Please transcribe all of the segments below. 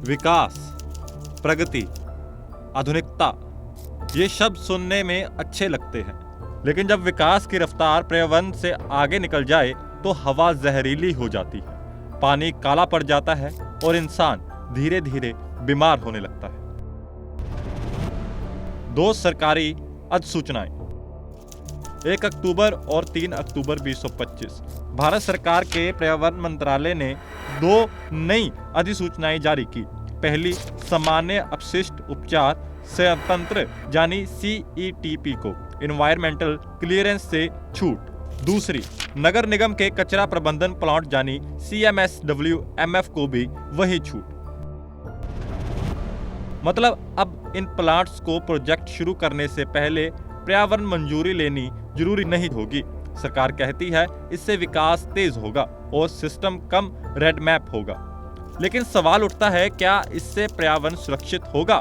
विकास, प्रगति, आधुनिकता, ये शब्द सुनने में अच्छे लगते हैं, लेकिन जब विकास की रफ्तार पर्यावरण से आगे निकल जाए तो हवा जहरीली हो जाती है, पानी काला पड़ जाता है और इंसान धीरे धीरे बीमार होने लगता है। 2 सरकारी अधिसूचनाएं 1 अक्टूबर और 3 अक्टूबर 2025। भारत सरकार के पर्यावरण मंत्रालय ने 2 नई अधिसूचनाएं जारी की। पहली, सामान्य अपशिष्ट उपचार स्वतंत्र यानी CETP को एनवायरमेंटल क्लियरेंस से छूट। दूसरी, नगर निगम के कचरा प्रबंधन प्लांट यानी CMSWMF को भी वही छूट। मतलब अब इन प्लांट्स को प्रोजेक्ट शुरू करने से पहले पर्यावरण मंजूरी लेनी जरूरी नहीं होगी। सरकार कहती है इससे विकास तेज होगा और सिस्टम कम रेड मैप होगा। लेकिन सवाल उठता है, क्या इससे पर्यावरण सुरक्षित होगा?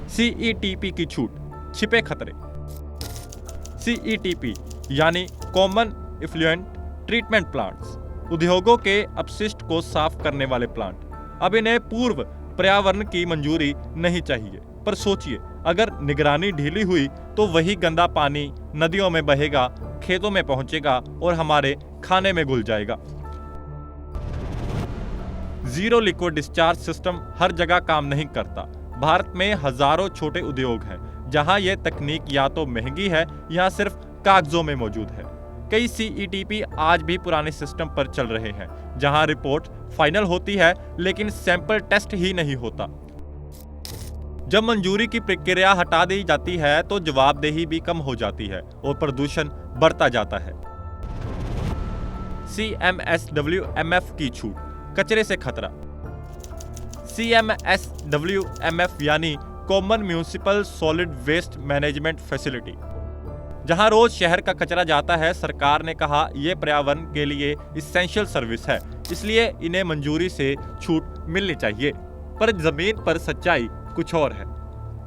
CETP की छूट, छिपे खतरे। CETP यानी कॉमन इफ्लुएंट ट्रीटमेंट प्लांट्स, उद्योगों के अपशिष्ट को साफ करने वाले प्लांट। अब इन्हें पूर्व पर्यावरण की मंजूरी नहीं चाहिए। पर सोचिए, अगर निगरानी ढीली हुई तो वही गंदा पानी नदियों में बहेगा, खेतों में पहुंचेगा और हमारे खाने में घुल जाएगा। जीरो लिक्विड डिस्चार्ज सिस्टम हर जगह काम नहीं करता। भारत में हजारों छोटे उद्योग हैं जहां यह तकनीक या तो महंगी है या सिर्फ कागजों में मौजूद है। कई CETP आज भी पुराने सिस्टम पर चल रहे हैं जहां रिपोर्ट फाइनल होती है लेकिन सैंपल टेस्ट ही नहीं होता। जब मंजूरी की प्रक्रिया हटा दी जाती है तो जवाबदेही भी कम हो जाती है और प्रदूषण बढ़ता जाता है। CMSWMF की छूट, कचरे से खतरा। CMSWMF यानी common municipal solid waste management facility, जहां रोज शहर का कचरा जाता है। सरकार ने कहा यह पर्यावरण के लिए इसेंशियल सर्विस है, इसलिए इन्हें मंजूरी से छूट मिलनी चाहिए। पर जमीन पर सच्चाई कुछ और है।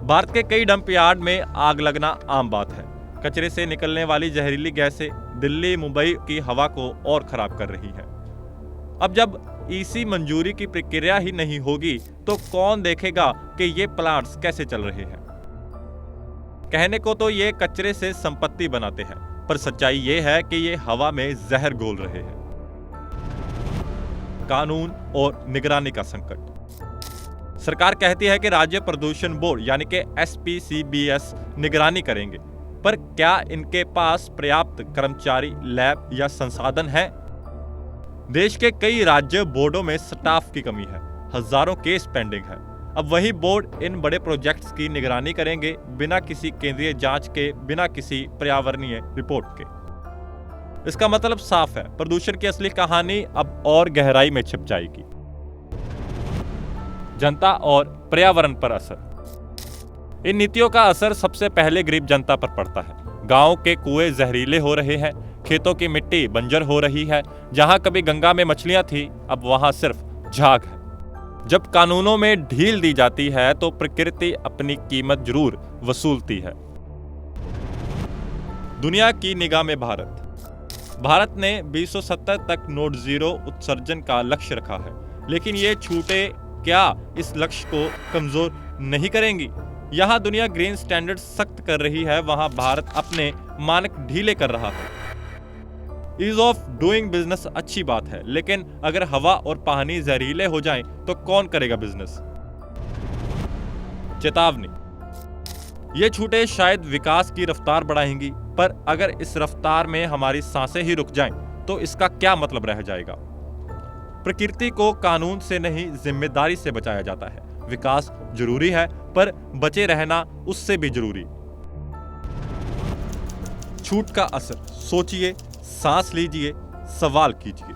भारत के कई डंप यार्ड में आग लगना आम बात है। कचरे से निकलने वाली जहरीली गैसें दिल्ली मुंबई की हवा को और खराब कर रही हैं। अब जब EC मंजूरी की प्रक्रिया ही नहीं होगी तो कौन देखेगा कि ये प्लांट्स कैसे चल रहे हैं? कहने को तो ये कचरे से संपत्ति बनाते हैं, पर सच्चाई ये है कि ये हवा में जहर घोल रहे हैं। कानून और निगरानी का संकट। सरकार कहती है कि राज्य प्रदूषण बोर्ड यानी कि SPCBS निगरानी करेंगे, पर क्या इनके पास पर्याप्त कर्मचारी, लैब या संसाधन हैं? देश के कई राज्य बोर्डों में स्टाफ की कमी है, हजारों केस पेंडिंग है। अब वही बोर्ड इन बड़े प्रोजेक्ट्स की निगरानी करेंगे बिना किसी केंद्रीय जांच के, बिना किसी पर्यावरणीय रिपोर्ट के। इसका मतलब साफ है, प्रदूषण की असली कहानी अब और गहराई में छिप जाएगी। जनता और पर्यावरण पर असर। इन नीतियों का असर सबसे पहले गरीब जनता पर पड़ता है। गांव के कुएं जहरीले हो रहे हैं, खेतों की मिट्टी बंजर हो रही है। जहां कभी गंगा में मछलियां थी, अब वहां सिर्फ झाग है। जब कानूनों में ढील दी जाती है तो प्रकृति अपनी कीमत जरूर वसूलती है। दुनिया की निगाह में भारत ने 2070 तक नोट जीरो उत्सर्जन का लक्ष्य रखा है, लेकिन ये छूटे क्या इस लक्ष्य को कमजोर नहीं करेंगी? यहाँ दुनिया ग्रीन स्टैंडर्ड सख्त कर रही है, वहां भारत अपने मानक ढीले कर रहा है। ईज ऑफ डूइंग बिजनेस अच्छी बात है, लेकिन अगर हवा और पानी जहरीले हो जाएं तो कौन करेगा बिजनेस? चेतावनी, ये छूटें शायद विकास की रफ्तार बढ़ाएंगी, पर अगर इस रफ्तार में हमारी सांसें ही रुक जाएं तो इसका क्या मतलब रह जाएगा? प्रकृति को कानून से नहीं, जिम्मेदारी से बचाया जाता है। विकास जरूरी है, पर बचे रहना उससे भी जरूरी। छूट का असर, सोचिए, सांस लीजिए, सवाल कीजिए।